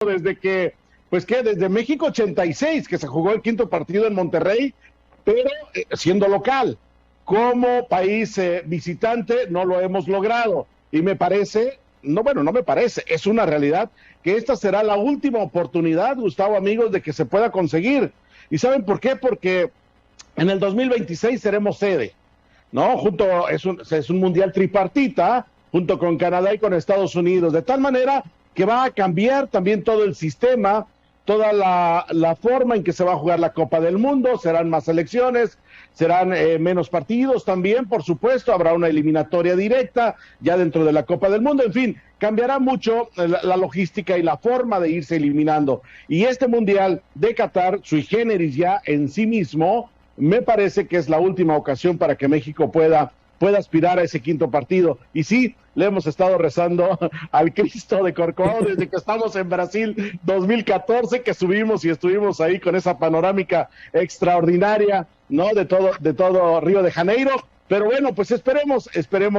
desde que, pues que desde México 86, que se jugó el quinto partido en Monterrey, pero siendo local. Como país visitante no lo hemos logrado. Y me parece, no, bueno, no me parece, es una realidad que esta será la última oportunidad, Gustavo, amigos, de que se pueda conseguir. ¿Y saben por qué? Porque en el 2026 seremos sede, ¿no? Es un mundial tripartita, junto con Canadá y con Estados Unidos, de tal manera que va a cambiar también todo el sistema, toda la forma en que se va a jugar la Copa del Mundo, serán más selecciones, serán menos partidos también, por supuesto, habrá una eliminatoria directa ya dentro de la Copa del Mundo, en fin, cambiará mucho la logística y la forma de irse eliminando. Y este Mundial de Qatar, sui generis ya en sí mismo, me parece que es la última ocasión para que México pueda aspirar a ese quinto partido. Y sí, le hemos estado rezando al Cristo de Corcovado desde que estamos en Brasil 2014, que subimos y estuvimos ahí con esa panorámica extraordinaria, ¿no? De todo Río de Janeiro. Pero bueno, pues esperemos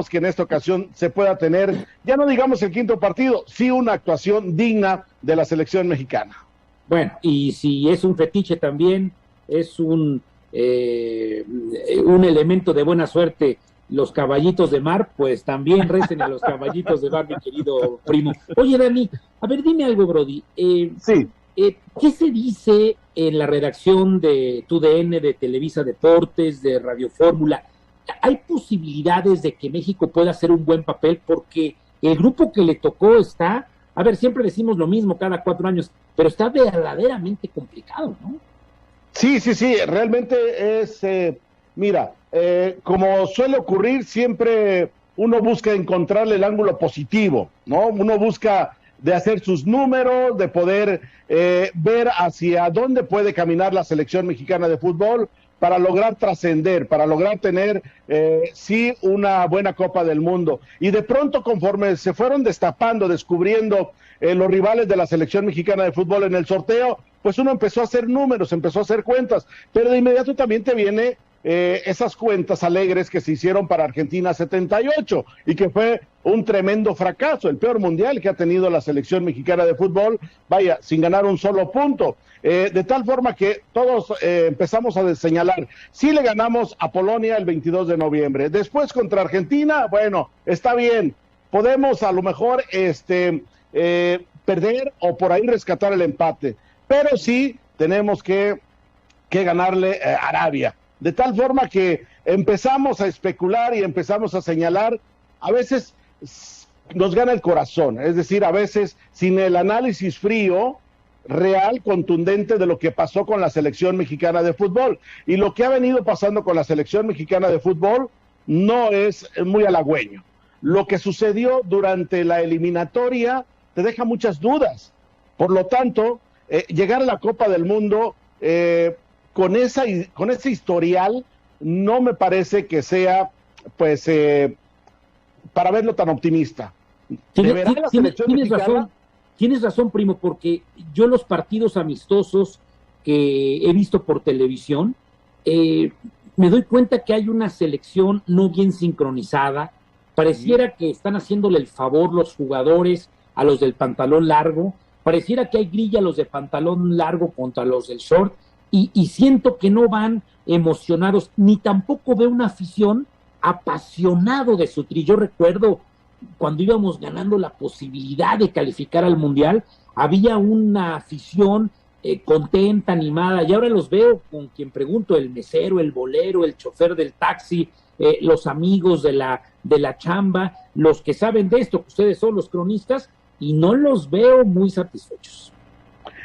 que en esta ocasión se pueda tener, ya no digamos el quinto partido, sí una actuación digna de la selección mexicana. Bueno, y si es un fetiche también, es un elemento de buena suerte los caballitos de mar, pues también recen a los caballitos de mar, mi querido primo. Oye, Dani, a ver, dime algo, Brody. Sí. ¿Qué se dice en la redacción de TUDN, de Televisa Deportes, de Radio Fórmula? ¿Hay posibilidades de que México pueda hacer un buen papel? Porque el grupo que le tocó está, a ver, siempre decimos lo mismo cada 4 años, pero está verdaderamente complicado, ¿no? Sí, realmente es, mira, como suele ocurrir, siempre uno busca encontrarle el ángulo positivo, ¿no? Uno busca de hacer sus números, de poder ver hacia dónde puede caminar la selección mexicana de fútbol para lograr trascender, para lograr tener, sí, una buena Copa del Mundo. Y de pronto, conforme se fueron destapando, descubriendo los rivales de la selección mexicana de fútbol en el sorteo, pues uno empezó a hacer números, empezó a hacer cuentas, pero de inmediato también te viene esas cuentas alegres que se hicieron para Argentina 78 y que fue un tremendo fracaso, el peor mundial que ha tenido la selección mexicana de fútbol, vaya, sin ganar un solo punto, de tal forma que todos empezamos a señalar, sí le ganamos a Polonia el 22 de noviembre, después contra Argentina, bueno, está bien, podemos a lo mejor perder o por ahí rescatar el empate, pero sí tenemos que ganarle a Arabia. De tal forma que empezamos a especular y empezamos a señalar, a veces nos gana el corazón, es decir, a veces sin el análisis frío, real, contundente de lo que pasó con la selección mexicana de fútbol. Y lo que ha venido pasando con la selección mexicana de fútbol no es muy halagüeño. Lo que sucedió durante la eliminatoria te deja muchas dudas. Por lo tanto, llegar a la Copa del Mundo con ese historial no me parece que sea pues para verlo tan optimista. Tienes razón, primo, porque yo los partidos amistosos que he visto por televisión me doy cuenta que hay una selección no bien sincronizada, pareciera que están haciéndole el favor los jugadores a los del pantalón largo, pareciera que hay grilla los de pantalón largo contra los del short, y siento que no van emocionados, ni tampoco veo una afición apasionado de su tri. Yo recuerdo cuando íbamos ganando la posibilidad de calificar al Mundial, había una afición contenta, animada, y ahora los veo con quien pregunto, el mesero, el bolero, el chofer del taxi, los amigos de la chamba, los que saben de esto, que ustedes son los cronistas, y no los veo muy satisfechos.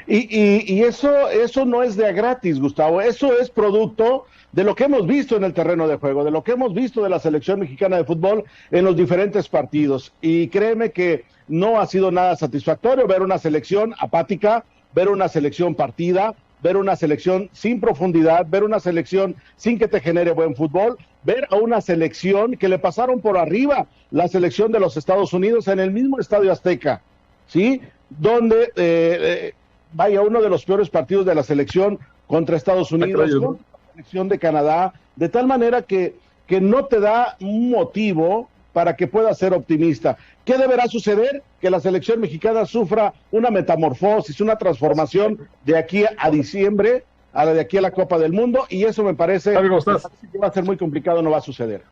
Y eso no es de a gratis, Gustavo, eso es producto de lo que hemos visto en el terreno de juego, de lo que hemos visto de la selección mexicana de fútbol en los diferentes partidos. Y créeme que no ha sido nada satisfactorio ver una selección apática, ver una selección partida, ver una selección sin profundidad, ver una selección sin que te genere buen fútbol, ver a una selección que le pasaron por arriba la selección de los Estados Unidos en el mismo Estadio Azteca, ¿sí? Donde vaya, uno de los peores partidos de la selección contra Estados Unidos, contra la selección de Canadá, de tal manera que no te da un motivo para que pueda ser optimista. ¿Qué deberá suceder? Que la selección mexicana sufra una metamorfosis, una transformación de aquí a diciembre, de aquí a la Copa del Mundo, y eso me parece que va a ser muy complicado, no va a suceder.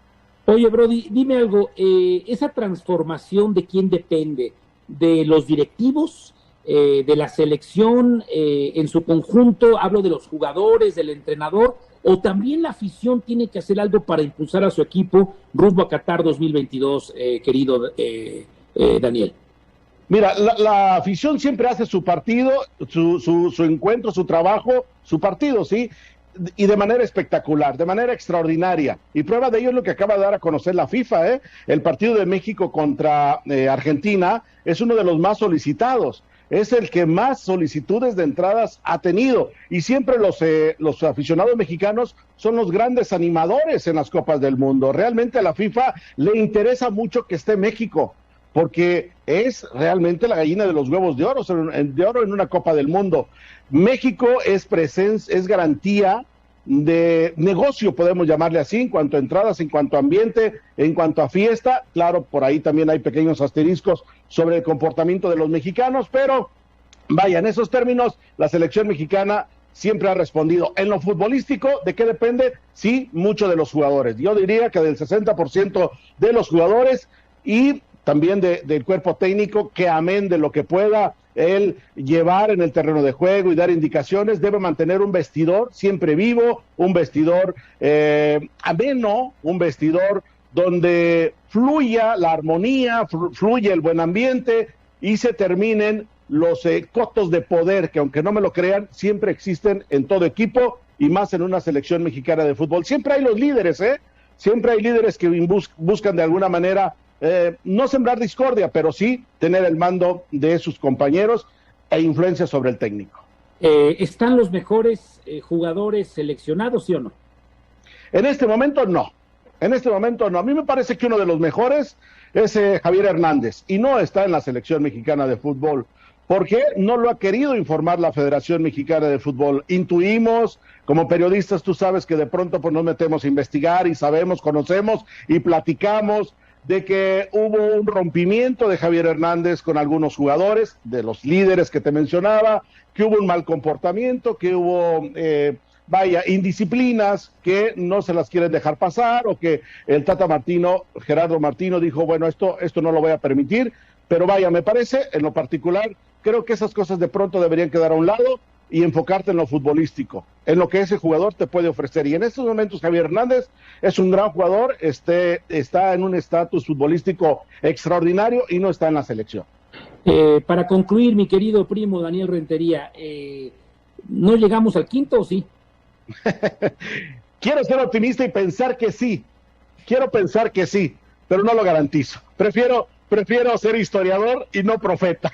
Oye, Brody, dime algo, ¿esa transformación de quién depende? ¿De los directivos, de la selección en su conjunto? Hablo de los jugadores, del entrenador, o también la afición tiene que hacer algo para impulsar a su equipo rumbo a Qatar 2022, querido Daniel. Mira, la afición siempre hace su partido, su encuentro, su trabajo, su partido, ¿sí? Y de manera espectacular, de manera extraordinaria. Y prueba de ello es lo que acaba de dar a conocer la FIFA, ¿eh? El partido de México contra Argentina es uno de los más solicitados. Es el que más solicitudes de entradas ha tenido. Y siempre los aficionados mexicanos son los grandes animadores en las Copas del Mundo. Realmente a la FIFA le interesa mucho que esté México, porque es realmente la gallina de los huevos de oro en una Copa del Mundo. México es presencia, es garantía de negocio, podemos llamarle así, en cuanto a entradas, en cuanto a ambiente, en cuanto a fiesta. Claro, por ahí también hay pequeños asteriscos sobre el comportamiento de los mexicanos, pero vaya, en esos términos, la selección mexicana siempre ha respondido. En lo futbolístico, ¿de qué depende? Sí, mucho de los jugadores. Yo diría que del 60% de los jugadores y también del cuerpo técnico, que amén de lo que pueda él llevar en el terreno de juego y dar indicaciones, debe mantener un vestidor siempre vivo, un vestidor ameno, un vestidor donde fluya la armonía, fluya el buen ambiente y se terminen los cotos de poder, que aunque no me lo crean, siempre existen en todo equipo y más en una selección mexicana de fútbol. Siempre hay los líderes, siempre hay líderes que buscan de alguna manera no sembrar discordia, pero sí tener el mando de sus compañeros e influencia sobre el técnico. ¿Están los mejores jugadores seleccionados, sí o no? En este momento no. En este momento no. A mí me parece que uno de los mejores es Javier Hernández y no está en la selección mexicana de fútbol. ¿Por qué? No lo ha querido informar la Federación Mexicana de Fútbol. Intuimos, como periodistas, tú sabes que de pronto pues nos metemos a investigar y sabemos, conocemos y platicamos de que hubo un rompimiento de Javier Hernández con algunos jugadores, de los líderes que te mencionaba, que hubo un mal comportamiento, que hubo, indisciplinas que no se las quieren dejar pasar, o que el Tata Martino, Gerardo Martino, dijo, bueno, esto no lo voy a permitir, pero me parece, en lo particular, creo que esas cosas de pronto deberían quedar a un lado y enfocarte en lo futbolístico, en lo que ese jugador te puede ofrecer. Y en estos momentos Javier Hernández es un gran jugador, está en un estatus futbolístico extraordinario y no está en la selección. Para concluir, mi querido primo Daniel Rentería, ¿no llegamos al quinto o sí? Quiero ser optimista y pensar que sí. Quiero pensar que sí, pero no lo garantizo. Prefiero ser historiador y no profeta.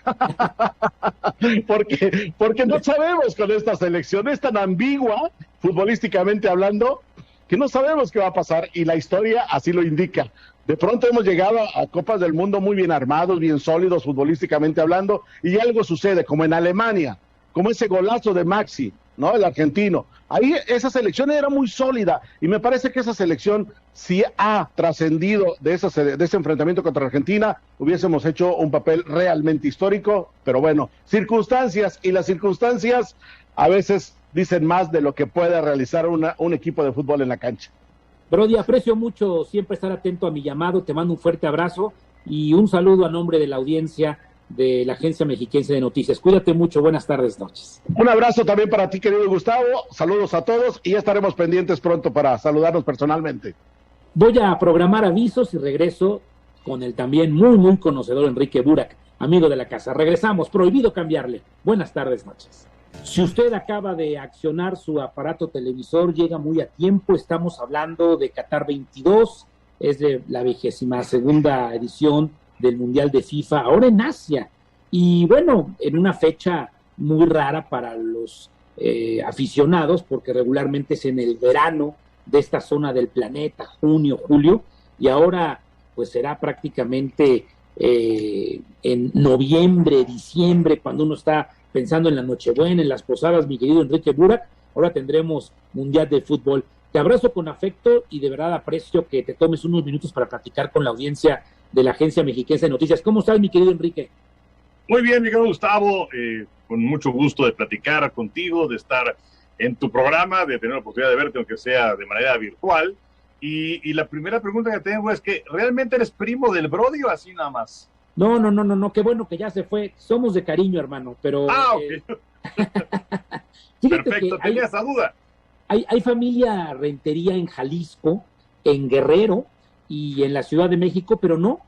porque no sabemos con esta selección, es tan ambigua, futbolísticamente hablando, que no sabemos qué va a pasar, y la historia así lo indica. De pronto hemos llegado a Copas del Mundo muy bien armados, bien sólidos, futbolísticamente hablando, y algo sucede, como en Alemania, como ese golazo de Maxi, ¿no? El argentino. Ahí esa selección era muy sólida, y me parece que esa selección, si ha trascendido de ese enfrentamiento contra Argentina, hubiésemos hecho un papel realmente histórico, pero bueno, circunstancias, y las circunstancias a veces dicen más de lo que puede realizar un equipo de fútbol en la cancha. Brody, aprecio mucho siempre estar atento a mi llamado, te mando un fuerte abrazo y un saludo a nombre de la audiencia de la Agencia Mexiquense de Noticias. Cuídate mucho, buenas tardes, noches. Un abrazo también para ti, querido Gustavo, saludos a todos y ya estaremos pendientes pronto para saludarnos personalmente. Voy a programar avisos y regreso con el también muy conocedor Enrique Burak, amigo de la casa. Regresamos, prohibido cambiarle. Buenas tardes, noches. Si usted acaba de accionar su aparato televisor, llega muy a tiempo. Estamos hablando de Qatar 22, es de la 22ª edición del Mundial de FIFA, ahora en Asia. Y bueno, en una fecha muy rara para los aficionados, porque regularmente es en el verano de esta zona del planeta, junio, julio, y ahora pues será prácticamente en noviembre, diciembre, cuando uno está pensando en la Nochebuena, en las posadas, mi querido Enrique Burak. Ahora tendremos Mundial de Fútbol Te abrazo con afecto y de verdad aprecio que te tomes unos minutos para platicar con la audiencia de la Agencia Mexiquense de Noticias. ¿Cómo estás, mi querido Enrique? Muy bien, mi querido Gustavo, con mucho gusto de platicar contigo, de estar en tu programa, de tener la oportunidad de verte, aunque sea de manera virtual. Y la primera pregunta que tengo es que, ¿realmente eres primo del Brody o así nada más? No, qué bueno que ya se fue. Somos de cariño, hermano, pero... Ok. Perfecto, tenía esa duda. Hay familia rentería en Jalisco, en Guerrero y en la Ciudad de México, pero no,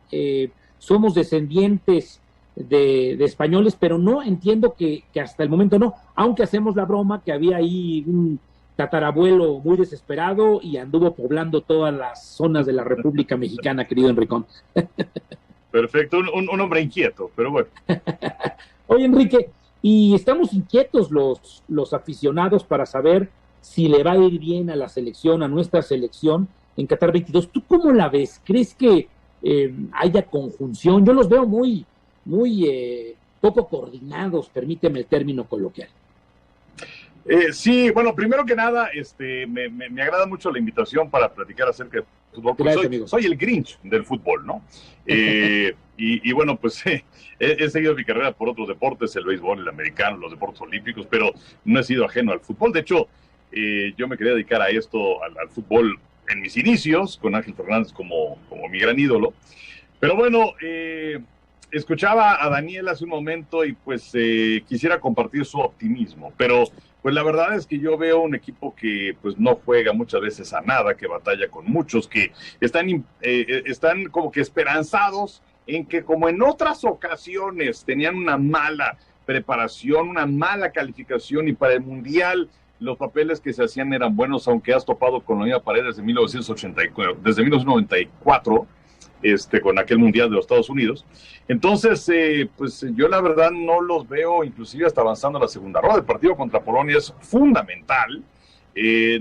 somos descendientes de españoles, pero no, entiendo que hasta el momento no, aunque hacemos la broma que había ahí un tatarabuelo muy desesperado y anduvo poblando todas las zonas de la República Mexicana, querido Enricón. Perfecto, un hombre inquieto, pero bueno. Oye, Enrique, y estamos inquietos los aficionados para saber si le va a ir bien a la selección, a nuestra selección en Qatar 22. ¿Tú cómo la ves? ¿Crees que haya conjunción? Yo los veo muy poco coordinados, permíteme el término coloquial. Sí, bueno, primero que nada, me agrada mucho la invitación para platicar acerca de fútbol, porque soy el Grinch del fútbol, ¿no? Y bueno, pues he seguido mi carrera por otros deportes, el béisbol, el americano, los deportes olímpicos, pero no he sido ajeno al fútbol. De hecho, yo me quería dedicar a esto, al fútbol, en mis inicios, con Ángel Fernández como mi gran ídolo. Pero bueno, escuchaba a Daniel hace un momento y pues quisiera compartir su optimismo, pero pues la verdad es que yo veo un equipo que pues no juega muchas veces a nada, que batalla con muchos, que están como que esperanzados en que, como en otras ocasiones tenían una mala preparación, una mala calificación, y para el Mundial los papeles que se hacían eran buenos, aunque has topado con la misma pared desde 1994, con aquel Mundial de los Estados Unidos. Entonces, pues yo la verdad no los veo, inclusive hasta avanzando a la segunda ronda. El partido contra Polonia es fundamental.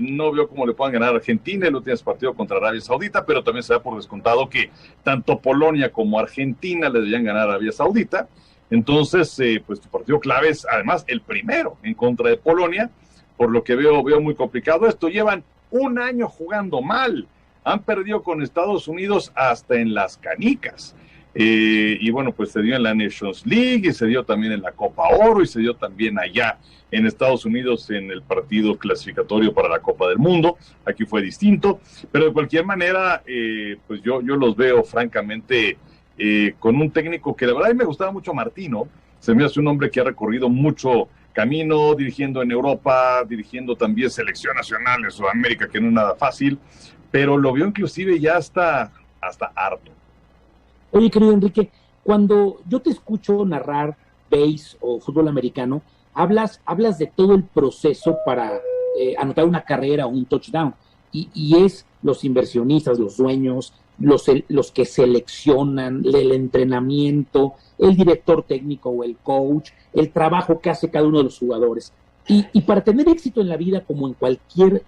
No veo cómo le puedan ganar a Argentina. El último partido contra Arabia Saudita, pero también se da por descontado que tanto Polonia como Argentina le deberían ganar a Arabia Saudita. Entonces, pues tu partido clave es además el primero en contra de Polonia, por lo que veo muy complicado esto. Llevan un año jugando mal. Han perdido con Estados Unidos hasta en las canicas. Y bueno, pues se dio en la Nations League, y se dio también en la Copa Oro, y se dio también allá en Estados Unidos en el partido clasificatorio para la Copa del Mundo. Aquí fue distinto, pero de cualquier manera, pues yo los veo francamente con un técnico que la verdad a mí me gustaba mucho, Martino. Se me hace un hombre que ha recorrido mucho camino, dirigiendo en Europa, dirigiendo también selección nacional en Sudamérica, que no es nada fácil, pero lo veo inclusive ya hasta harto. Oye, querido Enrique, cuando yo te escucho narrar béis o fútbol americano, hablas de todo el proceso para anotar una carrera o un touchdown, y es los inversionistas, los dueños, los que seleccionan, el entrenamiento, el director técnico o el coach, el trabajo que hace cada uno de los jugadores. Y para tener éxito en la vida, como en cualquier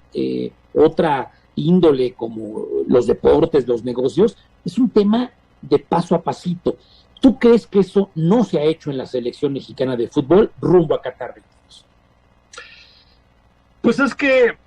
otra índole, como los deportes, los negocios, es un tema de paso a pasito. ¿Tú crees que eso no se ha hecho en la selección mexicana de fútbol rumbo a Qatar 22? Pues es que,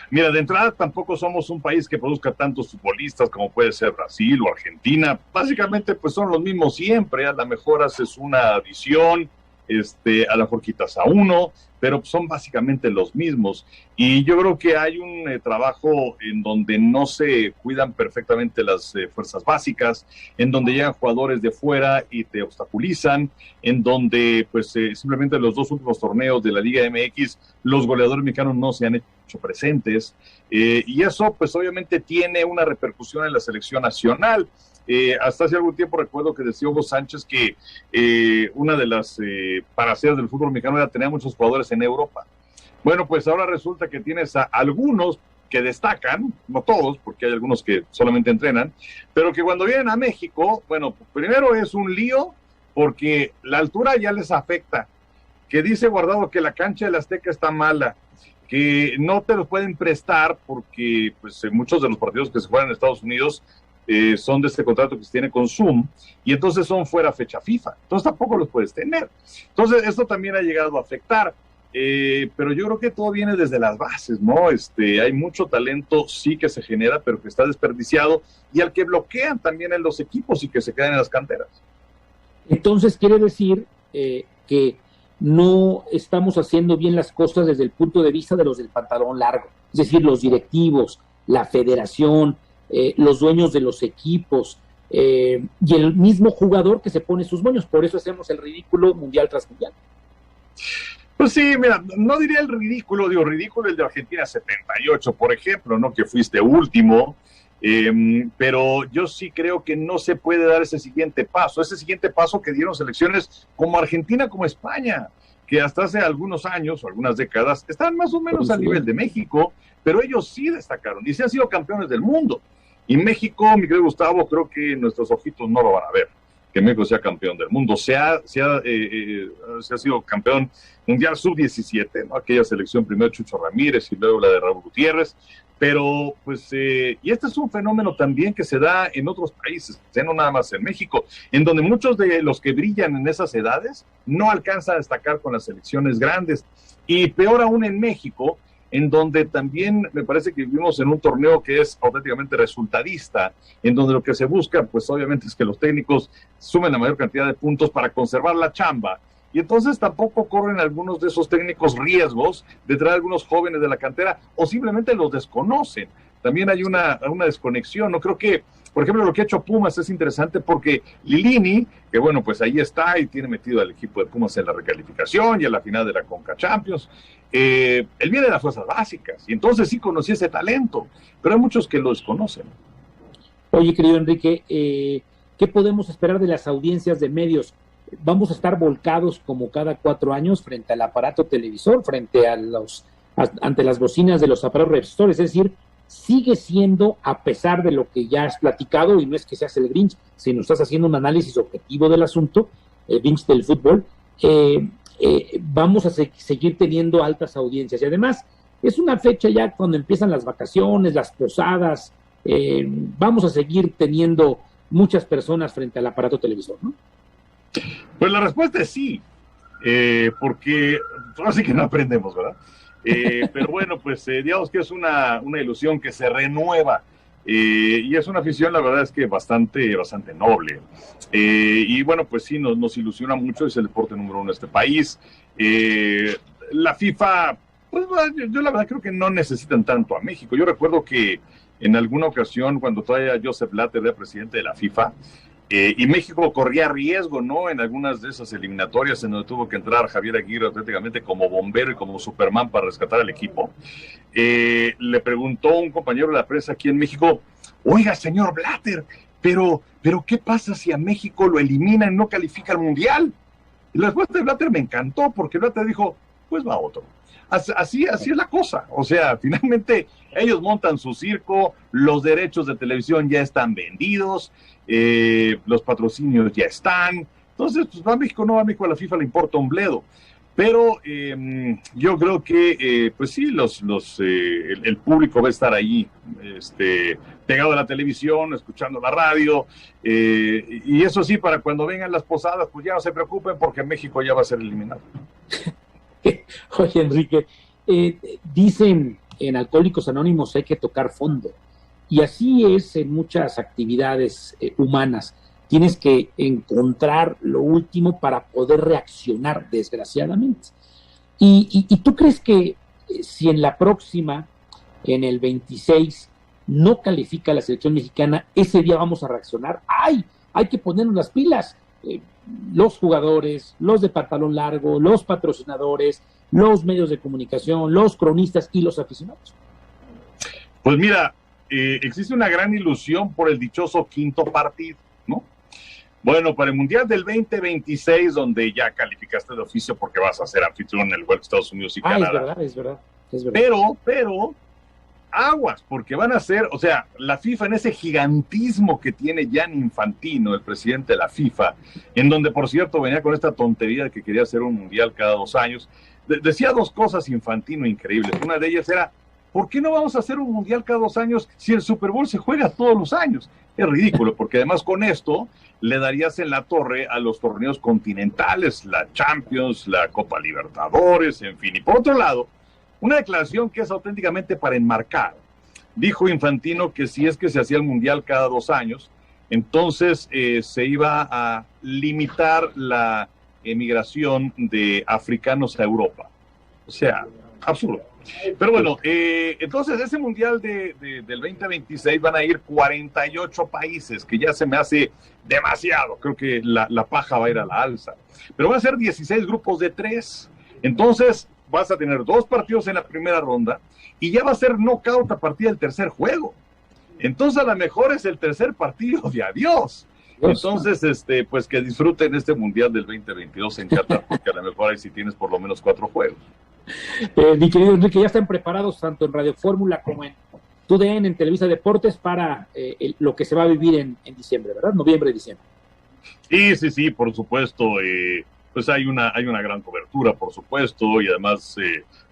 mira, de entrada tampoco somos un país que produzca tantos futbolistas como puede ser Brasil o Argentina. Básicamente pues son los mismos siempre. A lo mejor haces una adición, a lo mejor quitas a uno, pero son básicamente los mismos. Y yo creo que hay un trabajo en donde no se cuidan perfectamente las fuerzas básicas, en donde llegan jugadores de fuera y te obstaculizan, en donde pues simplemente los dos últimos torneos de la Liga MX, los goleadores mexicanos no se han hecho presentes, y eso pues obviamente tiene una repercusión en la selección nacional. Hasta hace algún tiempo recuerdo que decía Hugo Sánchez que una de las panaceas del fútbol mexicano era tener muchos jugadores en Europa. Bueno, pues ahora resulta que tienes a algunos que destacan, no todos, porque hay algunos que solamente entrenan, pero que cuando vienen a México, bueno, primero es un lío porque la altura ya les afecta, que dice Guardado que la cancha del Azteca está mala, que no te los pueden prestar porque pues muchos de los partidos que se juegan en Estados Unidos son de este contrato que se tiene con Zoom, y entonces son fuera fecha FIFA, entonces tampoco los puedes tener. Entonces esto también ha llegado a afectar. pero yo creo que todo viene desde las bases, ¿no? Hay mucho talento, sí, que se genera, pero que está desperdiciado, y al que bloquean también en los equipos y que se quedan en las canteras. Entonces quiere decir que no estamos haciendo bien las cosas desde el punto de vista de los del pantalón largo, es decir, los directivos, la federación, los dueños de los equipos, y el mismo jugador que se pone sus moños. Por eso hacemos el ridículo mundial tras mundial. Pues sí, mira, no diría el ridículo, digo, ridículo el de Argentina 78, por ejemplo, ¿no? Que fuiste último, pero yo sí creo que no se puede dar ese siguiente paso que dieron selecciones como Argentina, como España, que hasta hace algunos años o algunas décadas estaban más o menos al nivel de México, pero ellos sí destacaron y sí han sido campeones del mundo. Y México, mi querido Gustavo, creo que nuestros ojitos no lo van a ver, que México sea campeón del mundo. Se ha sido campeón mundial sub-17, ¿no? Aquella selección, primero Chucho Ramírez y luego la de Raúl Gutiérrez, pero pues, y este es un fenómeno también que se da en otros países, no nada más en México, en donde muchos de los que brillan en esas edades no alcanzan a destacar con las selecciones grandes, y peor aún en México, en donde también me parece que vivimos en un torneo que es auténticamente resultadista, en donde lo que se busca, pues obviamente es que los técnicos sumen la mayor cantidad de puntos para conservar la chamba, y entonces tampoco corren algunos de esos técnicos riesgos de traer a algunos jóvenes de la cantera, o simplemente los desconocen. También hay una desconexión, ¿no? Creo que, por ejemplo, lo que ha hecho Pumas es interesante porque Lilini, que bueno, pues ahí está y tiene metido al equipo de Pumas en la recalificación y en la final de la Conca Champions, él viene de las fuerzas básicas y entonces sí conocía ese talento, pero hay muchos que lo desconocen. Oye, querido Enrique, ¿qué podemos esperar de las audiencias de medios? ¿Vamos a estar volcados como cada 4 años frente al aparato televisor, frente a ante las bocinas de los aparatos receptores? Es decir, sigue siendo, a pesar de lo que ya has platicado, y no es que seas el Grinch, sino estás haciendo un análisis objetivo del asunto, el Grinch del fútbol, vamos a seguir teniendo altas audiencias. Y además, es una fecha ya cuando empiezan las vacaciones, las posadas, vamos a seguir teniendo muchas personas frente al aparato televisor, ¿no? Pues la respuesta es sí, porque así que no aprendemos, ¿verdad? Pero bueno, pues digamos que es una ilusión que se renueva, y es una afición, la verdad es que bastante noble, y bueno, pues sí, nos ilusiona mucho, es el deporte número 1 de este país. La FIFA, pues yo la verdad creo que no necesitan tanto a México. Yo recuerdo que en alguna ocasión, cuando todavía Joseph Blatter era presidente de la FIFA, y México corría riesgo, ¿no? En algunas de esas eliminatorias en donde tuvo que entrar Javier Aguirre auténticamente como bombero y como Superman para rescatar al equipo. Le preguntó un compañero de la prensa aquí en México: oiga, señor Blatter, pero ¿qué pasa si a México lo eliminan y no califica al Mundial? Y la respuesta de Blatter me encantó, porque Blatter dijo: pues va otro. Así es la cosa. O sea, finalmente ellos montan su circo, los derechos de televisión ya están vendidos, los patrocinios ya están. Entonces, pues va a México, no va a México, a la FIFA le importa un bledo. Pero yo creo que, pues sí, el público va a estar ahí, pegado a la televisión, escuchando la radio, y eso sí, para cuando vengan las posadas, pues ya no se preocupen porque México ya va a ser eliminado. Oye, Enrique, dicen en Alcohólicos Anónimos hay que tocar fondo, y así es en muchas actividades humanas. Tienes que encontrar lo último para poder reaccionar, desgraciadamente. ¿Y tú crees que si en la próxima, en el 26, no califica la selección mexicana, ese día vamos a reaccionar? ¡Ay! Hay que ponernos las pilas. Los jugadores, los de pantalón largo, los patrocinadores, los medios de comunicación, los cronistas y los aficionados. Pues mira, existe una gran ilusión por el dichoso quinto partido, ¿no? Bueno, para el Mundial del 2026, donde ya calificaste de oficio porque vas a ser anfitrión en el World Estados Unidos y Canadá. Es verdad. Pero aguas, porque van a ser, o sea, la FIFA en ese gigantismo que tiene Gianni Infantino, el presidente de la FIFA, en donde, por cierto, venía con esta tontería de que quería hacer un mundial cada 2 años, decía 2 cosas Infantino increíbles. Una de ellas era: ¿por qué no vamos a hacer un mundial cada 2 años si el Super Bowl se juega todos los años? Es ridículo, porque además con esto le darías en la torre a los torneos continentales, la Champions, la Copa Libertadores, en fin. Y por otro lado, una declaración que es auténticamente para enmarcar. Dijo Infantino que si es que se hacía el mundial cada 2 años, entonces se iba a limitar la emigración de africanos a Europa. O sea, absurdo. Pero bueno, entonces ese mundial del 2026 van a ir 48 países, que ya se me hace demasiado. Creo que la paja va a ir a la alza. Pero van a ser 16 grupos de 3. Entonces vas a tener 2 partidos en la primera ronda y ya va a ser knockout a partir del tercer juego. Entonces a lo mejor es el tercer partido de adiós. Entonces, pues que disfruten este mundial del 2022 en Qatar, porque a lo mejor ahí sí tienes por lo menos 4 juegos. Mi querido Enrique, ya están preparados tanto en Radio Fórmula como en TUDN, en Televisa Deportes, para lo que se va a vivir en diciembre, ¿verdad? Noviembre, diciembre. Sí, por supuesto. Pues hay una gran cobertura, por supuesto, y además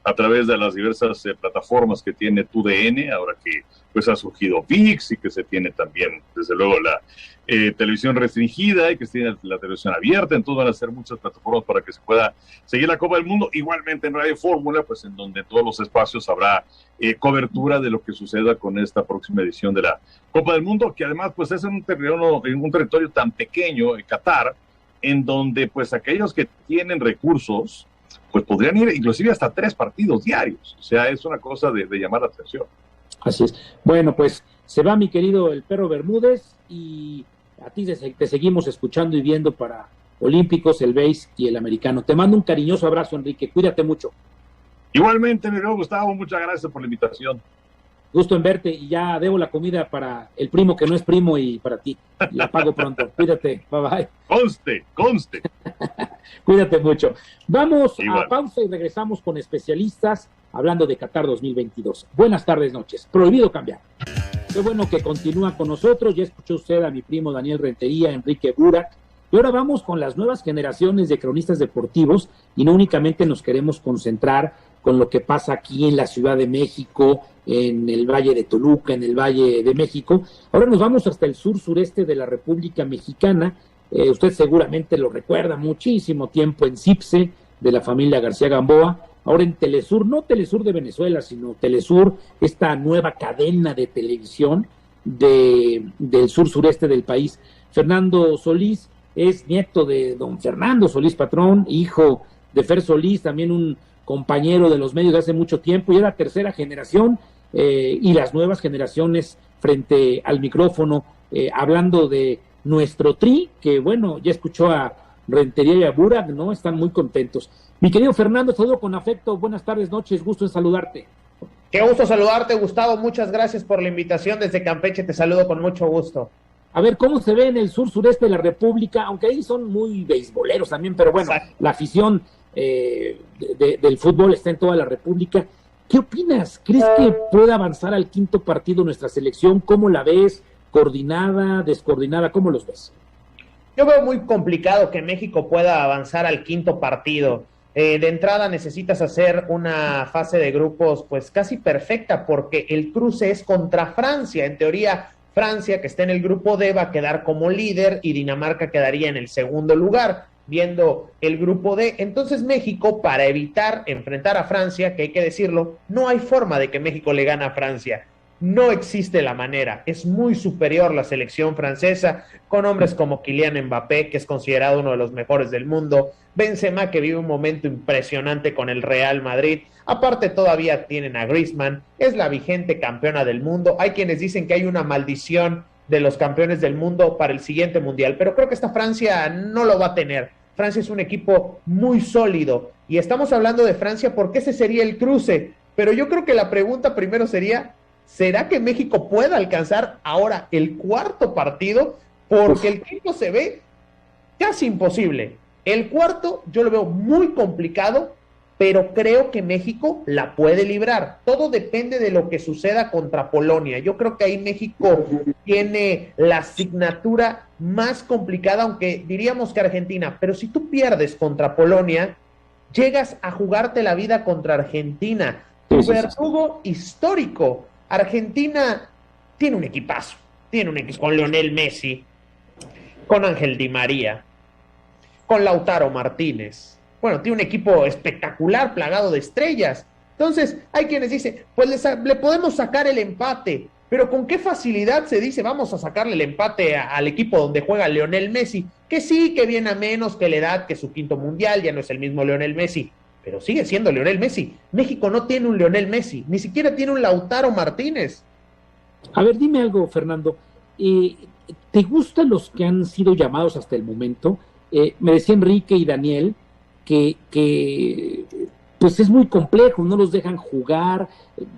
a través de las diversas plataformas que tiene TUDN, ahora que pues ha surgido ViX y que se tiene también, desde luego, la televisión restringida y que se tiene la televisión abierta. Entonces van a ser muchas plataformas para que se pueda seguir la Copa del Mundo. Igualmente en Radio Fórmula, pues en donde en todos los espacios habrá cobertura de lo que suceda con esta próxima edición de la Copa del Mundo, que además pues es en un territorio tan pequeño, Qatar, en donde pues aquellos que tienen recursos pues podrían ir inclusive hasta 3 partidos diarios. O sea, es una cosa de llamar la atención. Así es. Bueno, pues se va mi querido el Perro Bermúdez y a ti te seguimos escuchando y viendo para Olímpicos, el BASE y el Americano. Te mando un cariñoso abrazo, Enrique. Cuídate mucho. Igualmente, mi amigo Gustavo, muchas gracias por la invitación. Gusto en verte y ya debo la comida para el primo que no es primo y para ti. La pago pronto. Cuídate. Bye bye. Conste. Cuídate mucho. Vamos Igual. a pausa y regresamos con especialistas hablando de Qatar 2022. Buenas tardes, noches. Prohibido cambiar. Qué bueno que continúa con nosotros. Ya escuchó usted a mi primo Daniel Rentería, Enrique Burak. Y ahora vamos con las nuevas generaciones de cronistas deportivos y no únicamente nos queremos concentrar con lo que pasa aquí en la Ciudad de México, en el Valle de Toluca, en el Valle de México. Ahora nos vamos hasta el sur-sureste de la República Mexicana. Usted seguramente lo recuerda, muchísimo tiempo en CIPSE, de la familia García Gamboa. Ahora en Telesur, no Telesur de Venezuela, sino Telesur, esta nueva cadena de televisión del sur-sureste del país. Fernando Solís es nieto de don Fernando Solís Patrón, hijo de Fer Solís, también un compañero de los medios de hace mucho tiempo, y es la tercera generación y las nuevas generaciones frente al micrófono, hablando de nuestro tri, que bueno, ya escuchó a Rentería y a Burak, ¿no? Están muy contentos. Mi querido Fernando, saludo con afecto, buenas tardes, noches, gusto en saludarte. Qué gusto saludarte, Gustavo, muchas gracias por la invitación desde Campeche, te saludo con mucho gusto. A ver, ¿cómo se ve en el sur-sureste de la República? Aunque ahí son muy beisboleros también, pero bueno, exacto, la afición del fútbol está en toda la República. ¿Qué opinas? ¿Crees que pueda avanzar al quinto partido nuestra selección? ¿Cómo la ves? ¿Coordinada, descoordinada? ¿Cómo los ves? Yo veo muy complicado que México pueda avanzar al quinto partido. De entrada necesitas hacer una fase de grupos pues casi perfecta, porque el cruce es contra Francia. En teoría, Francia, que está en el grupo D, va a quedar como líder y Dinamarca quedaría en el segundo lugar, viendo el grupo D. Entonces México, para evitar enfrentar a Francia, que hay que decirlo, no hay forma de que México le gane a Francia. No existe la manera, es muy superior la selección francesa, con hombres como Kylian Mbappé, que es considerado uno de los mejores del mundo, Benzema, que vive un momento impresionante con el Real Madrid, aparte todavía tienen a Griezmann, es la vigente campeona del mundo. Hay quienes dicen que hay una maldición de los campeones del mundo para el siguiente mundial, pero creo que esta Francia no lo va a tener. Francia es un equipo muy sólido, y estamos hablando de Francia porque ese sería el cruce, pero yo creo que la pregunta primero sería, ¿será que México pueda alcanzar ahora el cuarto partido? Porque el quinto se ve casi imposible. El cuarto yo lo veo muy complicado, pero creo que México la puede librar. Todo depende de lo que suceda contra Polonia. Yo creo que ahí México tiene la asignatura más complicada, aunque diríamos que Argentina. Pero si tú pierdes contra Polonia, llegas a jugarte la vida contra Argentina. tu verdugo histórico. Argentina tiene un equipazo, tiene un equipo con Lionel Messi, con Ángel Di María, con Lautaro Martínez. Bueno, tiene un equipo espectacular, plagado de estrellas. Entonces, hay quienes dicen, pues le podemos sacar el empate, pero con qué facilidad se dice, vamos a sacarle el empate al equipo donde juega Lionel Messi, que sí, que viene a menos, que la edad, que su quinto mundial, ya no es el mismo Lionel Messi, pero sigue siendo Lionel Messi. México no tiene un Lionel Messi, ni siquiera tiene un Lautaro Martínez. A ver, dime algo, Fernando. ¿Te gustan los que han sido llamados hasta el momento? Me decía Enrique y Daniel que pues es muy complejo, no los dejan jugar,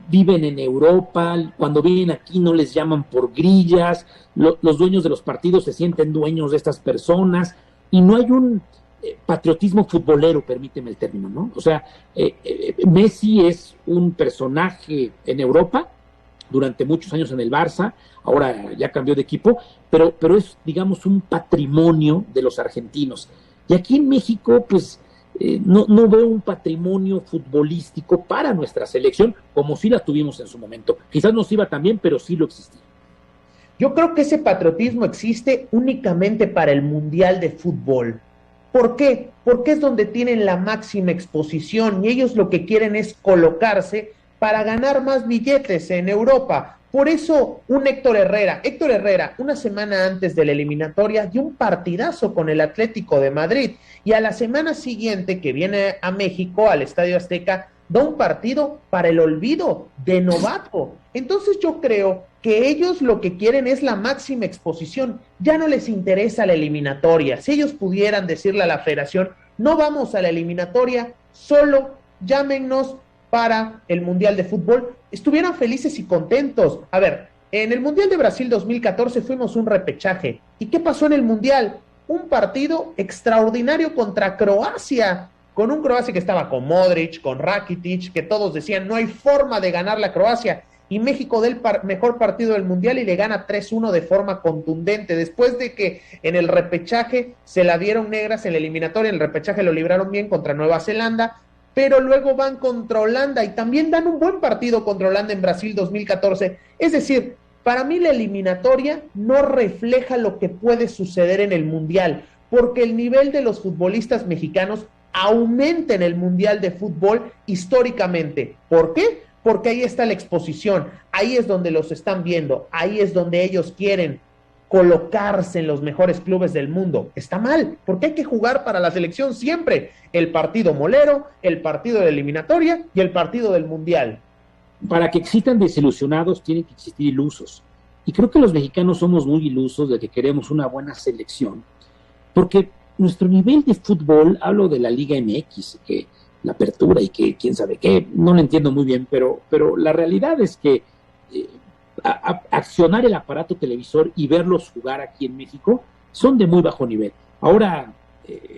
viven en Europa, cuando vienen aquí no les llaman por grillas, los dueños de los partidos se sienten dueños de estas personas, y no hay un patriotismo futbolero, permíteme el término, ¿no? O sea, Messi es un personaje en Europa, durante muchos años en el Barça, ahora ya cambió de equipo, pero es, digamos, un patrimonio de los argentinos. Y aquí en México, pues, no veo un patrimonio futbolístico para nuestra selección, como sí la tuvimos en su momento. Quizás nos iba tan bien, pero sí lo existía. Yo creo que ese patriotismo existe únicamente para el Mundial de Fútbol. ¿Por qué? Porque es donde tienen la máxima exposición y ellos lo que quieren es colocarse para ganar más billetes en Europa. Por eso un Héctor Herrera, una semana antes de la eliminatoria, dio un partidazo con el Atlético de Madrid, y a la semana siguiente que viene a México, al Estadio Azteca, da un partido para el olvido, de novato. Entonces yo creo que ellos lo que quieren es la máxima exposición, ya no les interesa la eliminatoria. Si ellos pudieran decirle a la federación, no vamos a la eliminatoria, solo llámenos para el Mundial de Fútbol, estuvieran felices y contentos. A ver, en el Mundial de Brasil 2014 fuimos un repechaje. ¿Y qué pasó en el Mundial? Un partido extraordinario contra Croacia, con un Croacia que estaba con Modric, con Rakitic, que todos decían, no hay forma de ganar la Croacia, y México da el mejor partido del Mundial y le gana 3-1 de forma contundente, después de que en el repechaje se la dieron negras en la eliminatoria, en el repechaje lo libraron bien contra Nueva Zelanda, pero luego van contra Holanda y también dan un buen partido contra Holanda en Brasil 2014. Es decir, para mí la eliminatoria no refleja lo que puede suceder en el Mundial, porque el nivel de los futbolistas mexicanos aumenta en el Mundial de Fútbol históricamente. ¿Por qué? Porque ahí está la exposición, ahí es donde los están viendo, ahí es donde ellos quieren colocarse en los mejores clubes del mundo. Está mal, porque hay que jugar para la selección siempre. El partido molero, el partido de eliminatoria y el partido del Mundial. Para que existan desilusionados tienen que existir ilusos. Y creo que los mexicanos somos muy ilusos de que queremos una buena selección, porque nuestro nivel de fútbol, hablo de la Liga MX, que la apertura y que quién sabe qué, no lo entiendo muy bien, pero la realidad es que accionar el aparato televisor y verlos jugar aquí en México son de muy bajo nivel. Ahora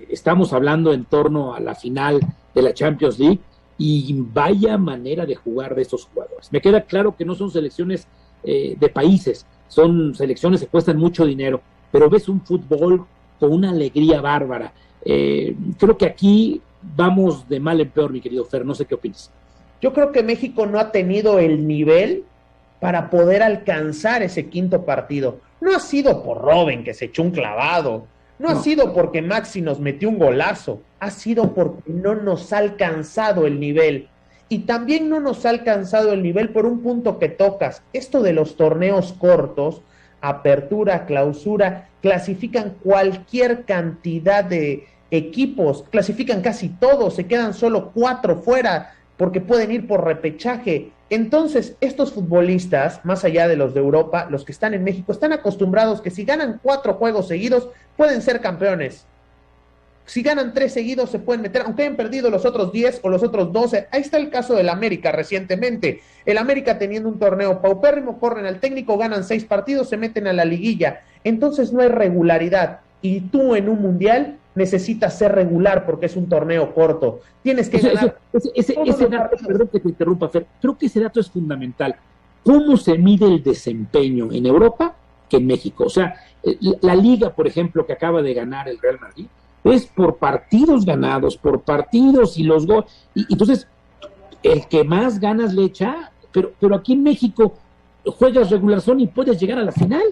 estamos hablando en torno a la final de la Champions League y vaya manera de jugar de estos jugadores. Me queda claro que no son selecciones de países, son selecciones que cuestan mucho dinero, pero ves un fútbol con una alegría bárbara. Creo que aquí vamos de mal en peor, mi querido Fer, no sé qué opinas. Yo creo que México no ha tenido el nivel para poder alcanzar ese quinto partido. No ha sido por Robben, que se echó un clavado, no ha sido porque Maxi nos metió un golazo, ha sido porque no nos ha alcanzado el nivel. Y también no nos ha alcanzado el nivel por un punto que tocas. Esto de los torneos cortos, apertura, clausura, clasifican cualquier cantidad de equipos, clasifican casi todos, se quedan solo 4 fuera porque pueden ir por repechaje. Entonces, estos futbolistas, más allá de los de Europa, los que están en México, están acostumbrados que si ganan 4 juegos seguidos, pueden ser campeones. Si ganan 3 seguidos, se pueden meter, aunque hayan perdido los otros 10 o los otros 12. Ahí está el caso del América recientemente. El América, teniendo un torneo paupérrimo, corren al técnico, ganan 6 partidos, se meten a la liguilla. Entonces no hay regularidad. Y tú en un mundial necesitas ser regular porque es un torneo corto. Tienes que ganar. Ese dato, perdón que te interrumpa, Fer, creo que ese dato es fundamental. ¿Cómo se mide el desempeño en Europa que en México? O sea, la liga, por ejemplo, que acaba de ganar el Real Madrid, es por partidos ganados, por partidos y los goles. Y entonces, el que más ganas le echa, pero aquí en México juegas regularizón y puedes llegar a la final.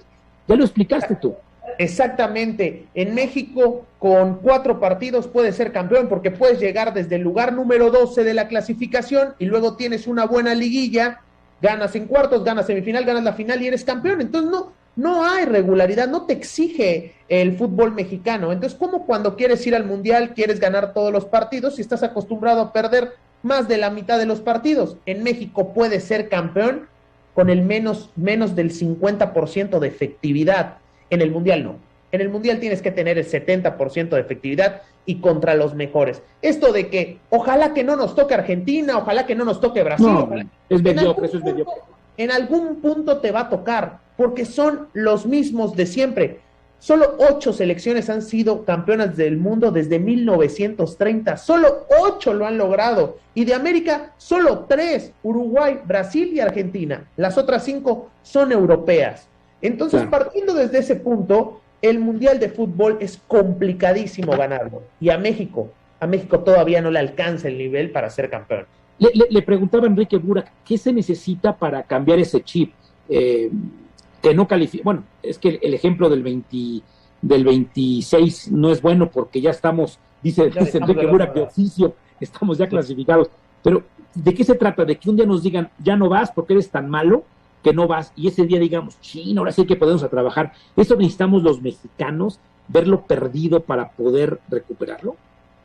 Ya lo explicaste tú. Exactamente. En México, con 4 partidos puedes ser campeón, porque puedes llegar desde el lugar número 12 de la clasificación y luego tienes una buena liguilla, ganas en cuartos, ganas semifinal, ganas la final y eres campeón. Entonces no hay regularidad, no te exige el fútbol mexicano. Entonces, ¿cómo cuando quieres ir al Mundial quieres ganar todos los partidos si estás acostumbrado a perder más de la mitad de los partidos? En México puedes ser campeón con el menos del 50% de efectividad. En el Mundial no. En el Mundial tienes que tener el 70% de efectividad y contra los mejores. Esto de que ojalá que no nos toque Argentina, ojalá que no nos toque Brasil. No, ojalá... es mediocre, eso es mediocre. En algún punto te va a tocar, porque son los mismos de siempre. Solo 8 selecciones han sido campeonas del mundo desde 1930. Solo 8 lo han logrado. Y de América, solo 3. Uruguay, Brasil y Argentina. Las otras 5 son europeas. Entonces, partiendo desde ese punto, el Mundial de Fútbol es complicadísimo ganarlo. Y a México todavía no le alcanza el nivel para ser campeón. Le preguntaba a Enrique Burak, ¿qué se necesita para cambiar ese chip? Que no califica. Bueno, es que el ejemplo del 26 no es bueno porque ya estamos, dice Enrique Burak, de oficio, estamos ya clasificados. Pero, ¿de qué se trata? ¿De que un día nos digan, ya no vas porque eres tan malo que no vas, y ese día digamos, chin, ahora sí que podemos a trabajar? ¿Eso necesitamos los mexicanos, verlo perdido para poder recuperarlo?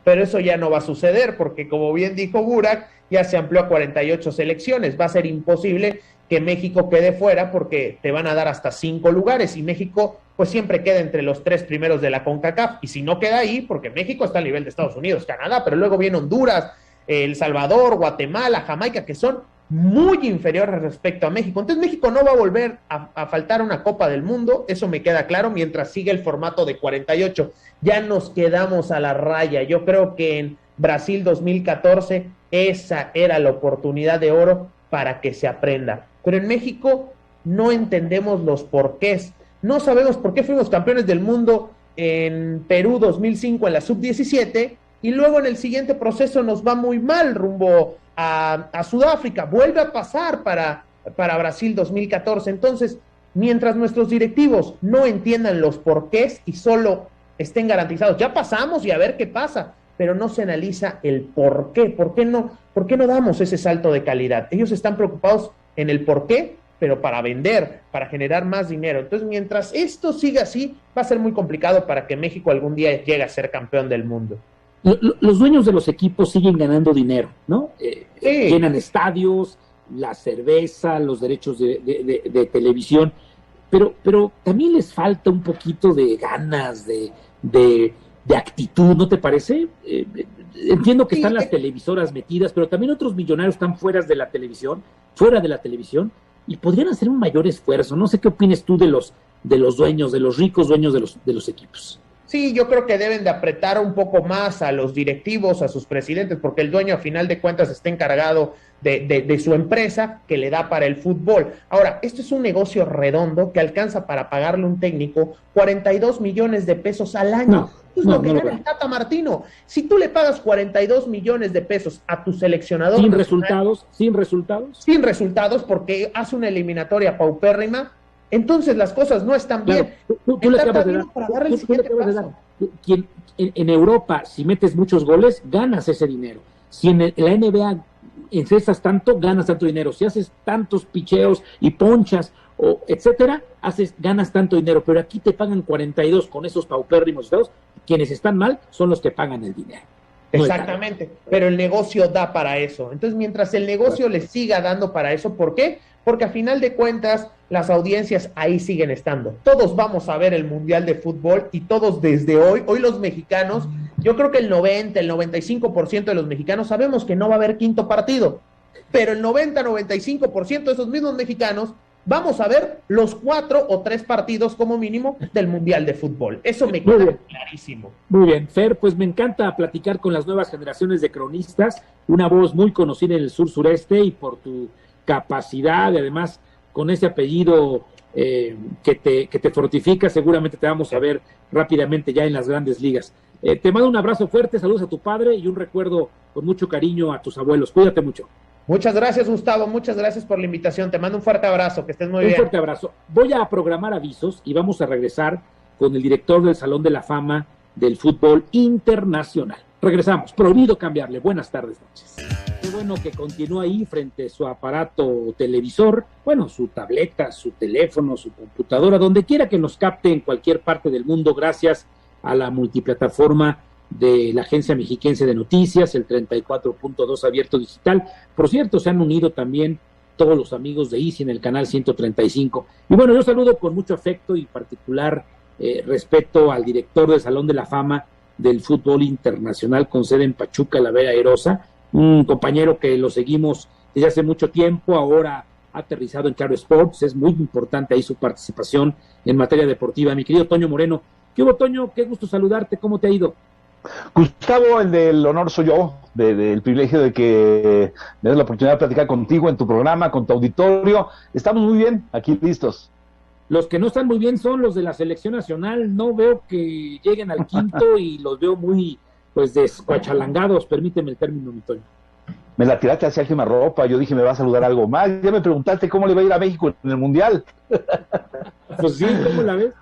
Pero eso ya no va a suceder, porque como bien dijo Burak, ya se amplió a 48 selecciones. Va a ser imposible que México quede fuera porque te van a dar hasta 5 lugares, y México pues siempre queda entre los 3 primeros de la CONCACAF, y si no queda ahí, porque México está al nivel de Estados Unidos, Canadá, pero luego viene Honduras, El Salvador, Guatemala, Jamaica, que son muy inferiores respecto a México. Entonces México no va a volver a faltar una Copa del Mundo, eso me queda claro, mientras sigue el formato de 48. Ya nos quedamos a la raya. Yo creo que en Brasil 2014 esa era la oportunidad de oro para que se aprenda. Pero en México no entendemos los porqués. No sabemos por qué fuimos campeones del mundo en Perú 2005 en la sub-17 y luego en el siguiente proceso nos va muy mal rumbo a Sudáfrica. Vuelve a pasar para Brasil 2014. Entonces, mientras nuestros directivos no entiendan los porqués y solo estén garantizados, ya pasamos y a ver qué pasa, pero no se analiza el porqué. ¿Por qué no damos ese salto de calidad? Ellos están preocupados en el porqué, pero para vender, para generar más dinero. Entonces, mientras esto siga así, va a ser muy complicado para que México algún día llegue a ser campeón del mundo. Los dueños de los equipos siguen ganando dinero, ¿no? Sí. Llenan estadios, la cerveza, los derechos de televisión, pero también les falta un poquito de ganas, de actitud, ¿no te parece? Entiendo que están las televisoras metidas, pero también otros millonarios están fuera de la televisión, y podrían hacer un mayor esfuerzo. No sé qué opines tú de los dueños, de los ricos dueños de los equipos. Sí, yo creo que deben de apretar un poco más a los directivos, a sus presidentes, porque el dueño a final de cuentas está encargado de su empresa que le da para el fútbol. Ahora, esto es un negocio redondo que alcanza para pagarle un técnico 42 millones de pesos al año. Es lo que gana el Tata Martino. Si tú le pagas 42 millones de pesos a tu seleccionador sin nacional, sin resultados, porque hace una eliminatoria paupérrima, entonces las cosas no están bien. Tú le acabas de dar. En Europa, si metes muchos goles, ganas ese dinero. Si en la NBA encestas tanto, ganas tanto dinero. Si haces tantos picheos y ponchas, etcétera, ganas tanto dinero. Pero aquí te pagan 42 con esos paupérrimos estados. Quienes están mal son los que pagan el dinero. Exactamente, pero el negocio da para eso. Entonces, mientras el negocio le siga dando para eso, ¿por qué? Porque a final de cuentas, las audiencias ahí siguen estando. Todos vamos a ver el Mundial de Fútbol y todos desde hoy los mexicanos, yo creo que el 95% de los mexicanos sabemos que no va a haber quinto partido, pero el 95% de esos mismos mexicanos vamos a ver los 4 o 3 partidos como mínimo del Mundial de Fútbol. Eso me queda clarísimo. Muy bien, Fer, pues me encanta platicar con las nuevas generaciones de cronistas, una voz muy conocida en el sur-sureste, y por tu capacidad y además con ese apellido que te fortifica, seguramente te vamos a ver rápidamente ya en las grandes ligas. Te mando un abrazo fuerte, saludos a tu padre y un recuerdo con mucho cariño a tus abuelos. Cuídate mucho. Muchas gracias, Gustavo, muchas gracias por la invitación. Te mando un fuerte abrazo, que estés muy bien. Un fuerte abrazo. Voy a programar avisos y vamos a regresar con el director del Salón de la Fama del Fútbol Internacional. Regresamos, prohibido cambiarle. Buenas tardes, noches. Qué bueno que continúa ahí frente a su aparato televisor, bueno, su tableta, su teléfono, su computadora, donde quiera que nos capte en cualquier parte del mundo, gracias a la multiplataforma de la Agencia Mexiquense de Noticias, el 34.2 abierto digital. Por cierto, se han unido también todos los amigos de Easy en el canal 135. Y bueno, yo saludo con mucho afecto y particular respeto al director del Salón de la Fama del Fútbol Internacional con sede en Pachuca, La Vera Erosa, un compañero que lo seguimos desde hace mucho tiempo, ahora ha aterrizado en Claro Sports, es muy importante ahí su participación en materia deportiva. Mi querido Toño Moreno, ¿qué hubo, Toño? Qué gusto saludarte, ¿cómo te ha ido? Gustavo, el del honor soy yo, del privilegio de que me des la oportunidad de platicar contigo en tu programa, con tu auditorio. Estamos muy bien, aquí listos. Los que no están muy bien son los de la selección nacional, no veo que lleguen al quinto y los veo muy, pues, descuachalangados, permíteme el término, mi Toño. Me la tiraste hacia última ropa, yo dije me va a saludar algo más, ya me preguntaste cómo le va a ir a México en el Mundial. Pues sí, ¿cómo la ves?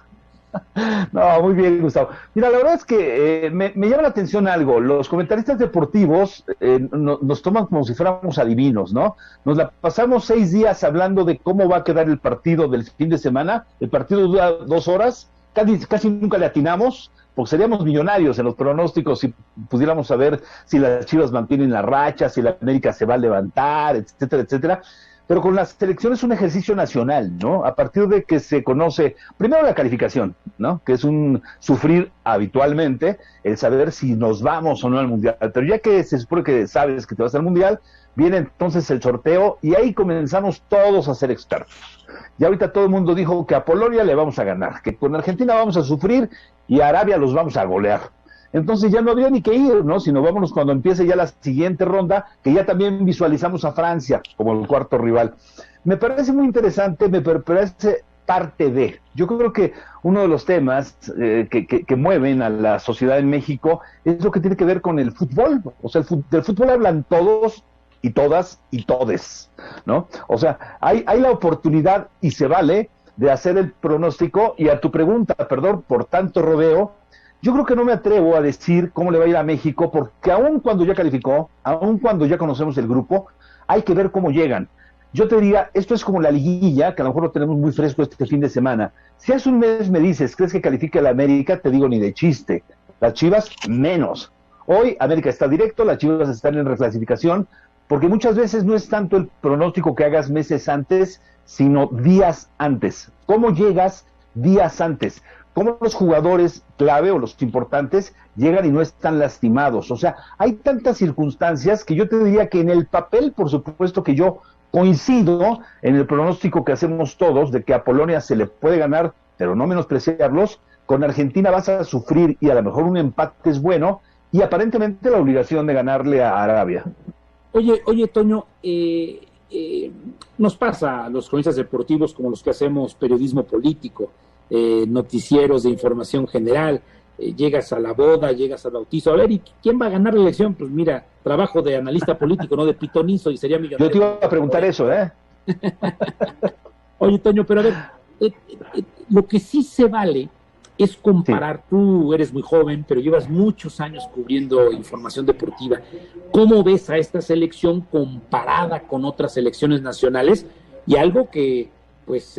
No, muy bien, Gustavo. Mira, la verdad es que me llama la atención algo. Los comentaristas deportivos nos toman como si fuéramos adivinos, ¿no? Nos la pasamos 6 días hablando de cómo va a quedar el partido del fin de semana. El partido dura 2 horas, casi nunca le atinamos, porque seríamos millonarios en los pronósticos si pudiéramos saber si las Chivas mantienen la racha, si la América se va a levantar, etcétera, etcétera. Pero con las selecciones es un ejercicio nacional, ¿no? A partir de que se conoce, primero la calificación, ¿no? Que es un sufrir habitualmente, el saber si nos vamos o no al Mundial. Pero ya que se supone que sabes que te vas al Mundial, viene entonces el sorteo y ahí comenzamos todos a ser expertos. Ya ahorita todo el mundo dijo que a Polonia le vamos a ganar, que con Argentina vamos a sufrir y a Arabia los vamos a golear. Entonces ya no habría ni que ir, ¿no? Sino vámonos cuando empiece ya la siguiente ronda, que ya también visualizamos a Francia como el cuarto rival. Me parece muy interesante, me parece parte de. Yo creo que uno de los temas que mueven a la sociedad en México es lo que tiene que ver con el fútbol. O sea, del fútbol hablan todos y todas y todes, ¿no? O sea, hay la oportunidad y se vale de hacer el pronóstico. Y a tu pregunta, perdón por tanto rodeo, yo creo que no me atrevo a decir cómo le va a ir a México, porque aun cuando ya calificó, aun cuando ya conocemos el grupo, hay que ver cómo llegan. Yo te diría, esto es como la liguilla, que a lo mejor lo tenemos muy fresco este fin de semana. Si hace un mes me dices, ¿crees que califique la América? Te digo, ni de chiste. Las Chivas, menos. Hoy América está directo, las Chivas están en reclasificación, porque muchas veces no es tanto el pronóstico que hagas meses antes, sino días antes. ¿Cómo llegas días antes? Cómo los jugadores clave o los importantes llegan y no están lastimados. O sea, hay tantas circunstancias que yo te diría que en el papel, por supuesto que yo coincido en el pronóstico que hacemos todos de que a Polonia se le puede ganar, pero no menospreciarlos. Con Argentina vas a sufrir y a lo mejor un empate es bueno y aparentemente la obligación de ganarle a Arabia. Oye, Toño, nos pasa a los cronistas deportivos como los que hacemos periodismo político, noticieros de información general, llegas a la boda, llegas al bautizo, a ver, ¿y quién va a ganar la elección? Pues mira, trabajo de analista político, no de pitonizo, y sería millonario. Yo te iba a preguntar eso, ¿eh? Oye, Toño, pero a ver, lo que sí se vale es comparar, sí. Tú eres muy joven, pero llevas muchos años cubriendo información deportiva. ¿Cómo ves a esta selección comparada con otras selecciones nacionales? Y algo que, pues,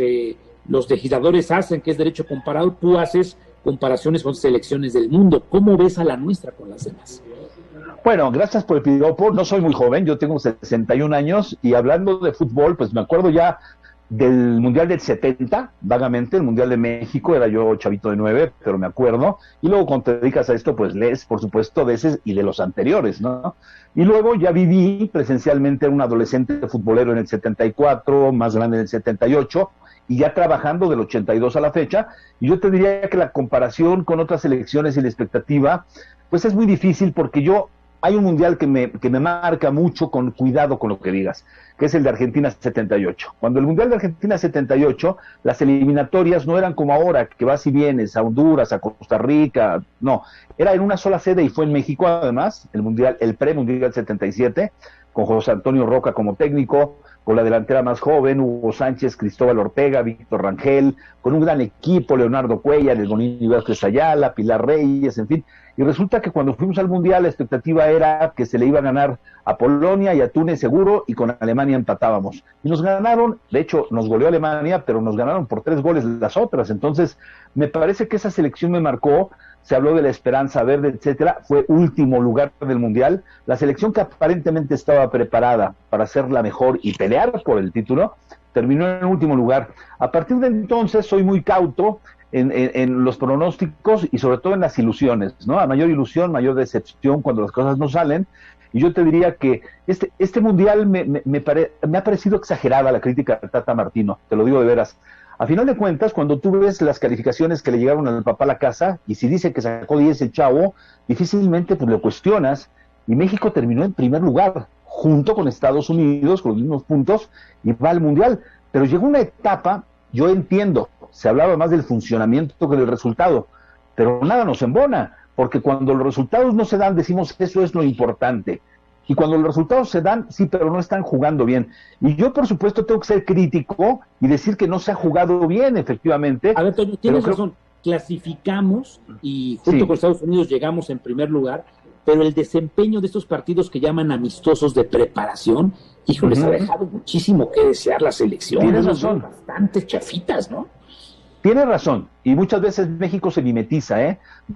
los legisladores hacen, que es derecho comparado, tú haces comparaciones con selecciones del mundo. ¿Cómo ves a la nuestra con las demás? Bueno, gracias por el piropo. No soy muy joven, yo tengo 61 años y hablando de fútbol, pues me acuerdo ya del Mundial del 70, vagamente, el Mundial de México, era yo chavito de 9, pero me acuerdo, y luego cuando te dedicas a esto, pues lees, por supuesto, de ese y de los anteriores, ¿no? Y luego ya viví presencialmente un adolescente futbolero en el 74, más grande en el 78, y ya trabajando del 82 a la fecha, y yo te diría que la comparación con otras selecciones y la expectativa, pues es muy difícil porque hay un mundial que me marca mucho, con cuidado con lo que digas, que es el de Argentina 78. Cuando el mundial de Argentina 78, las eliminatorias no eran como ahora, que vas y vienes a Honduras, a Costa Rica, no, era en una sola sede y fue en México además, el premundial 77, con José Antonio Roca como técnico, con la delantera más joven, Hugo Sánchez, Cristóbal Ortega, Víctor Rangel, con un gran equipo, Leonardo Cuellar, el Bonini Vázquez Ayala, Pilar Reyes, en fin. Y resulta que cuando fuimos al Mundial la expectativa era que se le iba a ganar a Polonia y a Túnez seguro, y con Alemania empatábamos. Y nos ganaron, de hecho nos goleó Alemania, pero nos ganaron por 3 goles las otras. Entonces me parece que esa selección me marcó. Se habló de la esperanza verde, etcétera, fue último lugar del Mundial. La selección que aparentemente estaba preparada para ser la mejor y pelear por el título, terminó en último lugar. A partir de entonces soy muy cauto en los pronósticos y sobre todo en las ilusiones, ¿no? A mayor ilusión, mayor decepción cuando las cosas no salen. Y yo te diría que este Mundial me ha parecido exagerada la crítica de Tata Martino, te lo digo de veras. A final de cuentas, cuando tú ves las calificaciones que le llegaron al papá a la casa, y si dice que sacó 10 el chavo, difícilmente pues lo cuestionas, y México terminó en primer lugar, junto con Estados Unidos, con los mismos puntos, y va al Mundial. Pero llegó una etapa, yo entiendo, se hablaba más del funcionamiento que del resultado, pero nada nos embona, porque cuando los resultados no se dan, decimos eso es lo importante. Y cuando los resultados se dan, sí, pero no están jugando bien. Y yo, por supuesto, tengo que ser crítico y decir que no se ha jugado bien, efectivamente. A ver, Toño, tienes razón. Clasificamos y junto con Estados Unidos llegamos en primer lugar, pero el desempeño de estos partidos que llaman amistosos de preparación, híjoles, ha dejado muchísimo que desear la selección. Tienes razón. Bastante chafitas, ¿no? Tiene razón, y muchas veces México se mimetiza,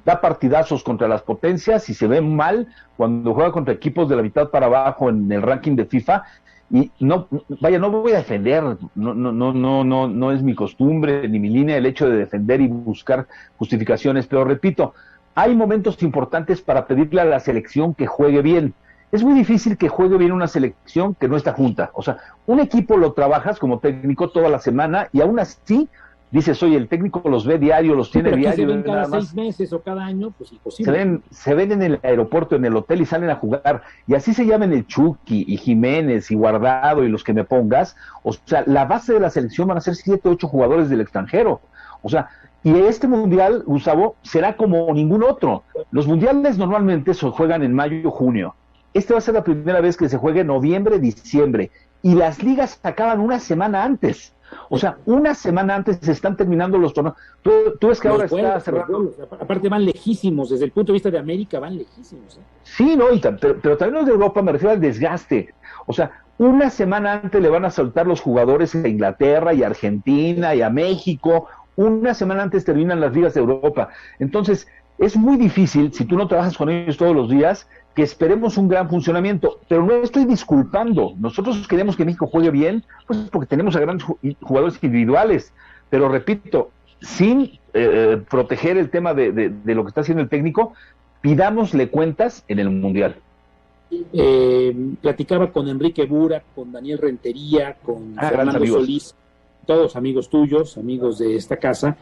da partidazos contra las potencias y se ve mal cuando juega contra equipos de la mitad para abajo en el ranking de FIFA, y no voy a defender, no es mi costumbre ni mi línea el hecho de defender y buscar justificaciones, pero repito, hay momentos importantes para pedirle a la selección que juegue bien. Es muy difícil que juegue bien una selección que no está junta, o sea, un equipo lo trabajas como técnico toda la semana y aún así dices, oye, el técnico los ve diario, los tiene diario. Se ven cada 6 meses o cada año, pues imposible. Se ven en el aeropuerto, en el hotel y salen a jugar. Y así se llaman el Chucky y Jiménez y Guardado y los que me pongas. O sea, la base de la selección van a ser 7 o 8 jugadores del extranjero. O sea, y este mundial, Gustavo, será como ningún otro. Los mundiales normalmente se juegan en mayo o junio. Este va a ser la primera vez que se juegue en noviembre, diciembre. Y las ligas acaban una semana antes. O sea, una semana antes se están terminando los torneos. Tú ves que ahora está cerrando. Aparte van lejísimos, desde el punto de vista de América van lejísimos. Sí, no, pero también los de Europa, me refiero al desgaste. O sea, una semana antes le van a soltar los jugadores a Inglaterra y a Argentina y a México. Una semana antes terminan las ligas de Europa. Entonces, es muy difícil, si tú no trabajas con ellos todos los días, que esperemos un gran funcionamiento, pero no estoy disculpando. Nosotros queremos que México juegue bien, pues porque tenemos a grandes jugadores individuales, pero repito, sin proteger el tema de lo que está haciendo el técnico, pidámosle cuentas en el Mundial. Platicaba con Enrique Bura, con Daniel Rentería, con Fernando Solís, todos amigos tuyos, amigos de esta casa,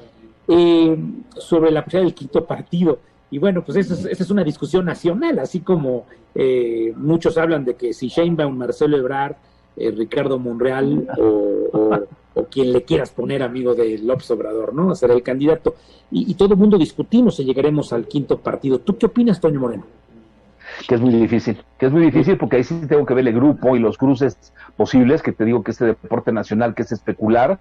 sobre la posibilidad del quinto partido. Y bueno, pues esa es una discusión nacional, así como muchos hablan de que si Sheinbaum, Marcelo Ebrard, Ricardo Monreal o quien le quieras poner amigo de López Obrador, ¿no? Será el candidato. Y todo el mundo discutimos si llegaremos al quinto partido. ¿Tú qué opinas, Toño Moreno? Que es muy difícil porque ahí sí tengo que ver el grupo y los cruces posibles, que te digo que este deporte nacional que es especular,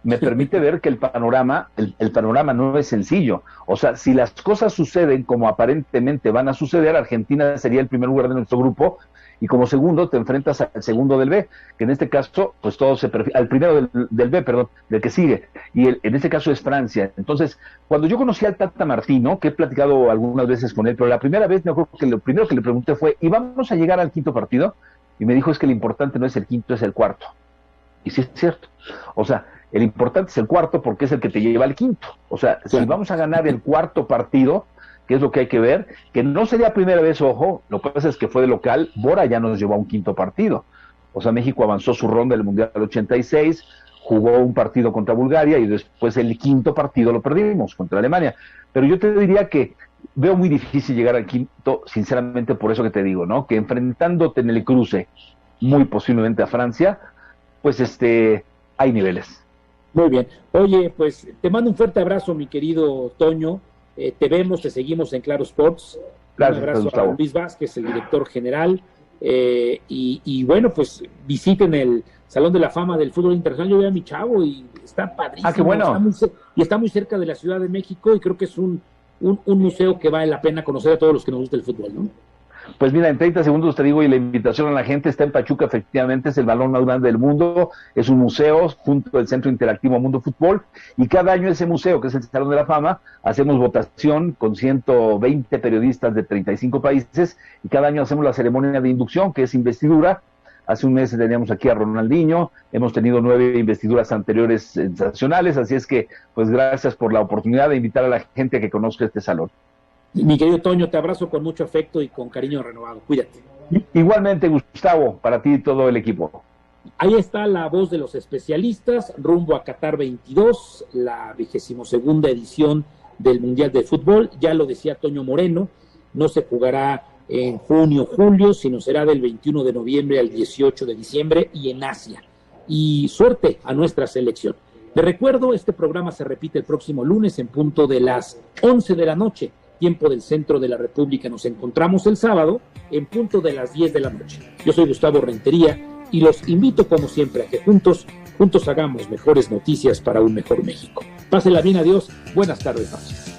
me permite ver que el panorama no es sencillo. O sea, si las cosas suceden como aparentemente van a suceder, Argentina sería el primer lugar de nuestro grupo, y como segundo te enfrentas al segundo del B, que en este caso, pues todo se perfila, al primero del B, perdón, del que sigue, y en este caso es Francia. Entonces, cuando yo conocí al Tata Martino, que he platicado algunas veces con él, pero la primera vez me acuerdo que lo primero que le pregunté fue, ¿y vamos a llegar al quinto partido? Y me dijo, es que lo importante no es el quinto, es el cuarto. Y sí es cierto. O sea, el importante es el cuarto porque es el que te lleva al quinto. O sea, si vamos a ganar el cuarto partido, que es lo que hay que ver, que no sería primera vez, ojo, lo que pasa es que fue de local, Bora ya nos llevó a un quinto partido. O sea, México avanzó su ronda del Mundial del 86, jugó un partido contra Bulgaria y después el quinto partido lo perdimos contra Alemania. Pero yo te diría que veo muy difícil llegar al quinto, sinceramente por eso que te digo, ¿no? Que enfrentándote en el cruce, muy posiblemente a Francia, pues hay niveles. Muy bien. Oye, pues te mando un fuerte abrazo, mi querido Toño. Te vemos, te seguimos en Claro Sports. Gracias, un abrazo Gustavo. a Luis Vázquez, el director general. y bueno, pues visiten el Salón de la Fama del Fútbol Internacional. Yo veo a mi chavo y está padrísimo. Qué bueno. Está muy cerca de la Ciudad de México y creo que es un museo que vale la pena conocer a todos los que nos gusta el fútbol, ¿no? Pues mira, en 30 segundos te digo, y la invitación a la gente está en Pachuca, efectivamente, es el balón más grande del mundo, es un museo junto al Centro Interactivo Mundo Fútbol, y cada año ese museo, que es el Salón de la Fama, hacemos votación con 120 periodistas de 35 países, y cada año hacemos la ceremonia de inducción, que es investidura. Hace un mes teníamos aquí a Ronaldinho, hemos tenido 9 investiduras anteriores sensacionales, así es que, pues gracias por la oportunidad de invitar a la gente a que conozca este salón. Mi querido Toño, te abrazo con mucho afecto y con cariño renovado. Cuídate. Igualmente, Gustavo, para ti y todo el equipo. Ahí está la voz de los especialistas, rumbo a Qatar 22, la 22ª edición del Mundial de Fútbol. Ya lo decía Toño Moreno, no se jugará en junio, julio, sino será del 21 de noviembre al 18 de diciembre y en Asia. Y suerte a nuestra selección. Les recuerdo, este programa se repite el próximo lunes en punto de las 11 de la noche. Tiempo del centro de la República. Nos encontramos el sábado en punto de las 10 de la noche. Yo soy Gustavo Rentería y los invito como siempre a que juntos hagamos mejores noticias para un mejor México. Pásenla bien, adiós, buenas tardes, noches.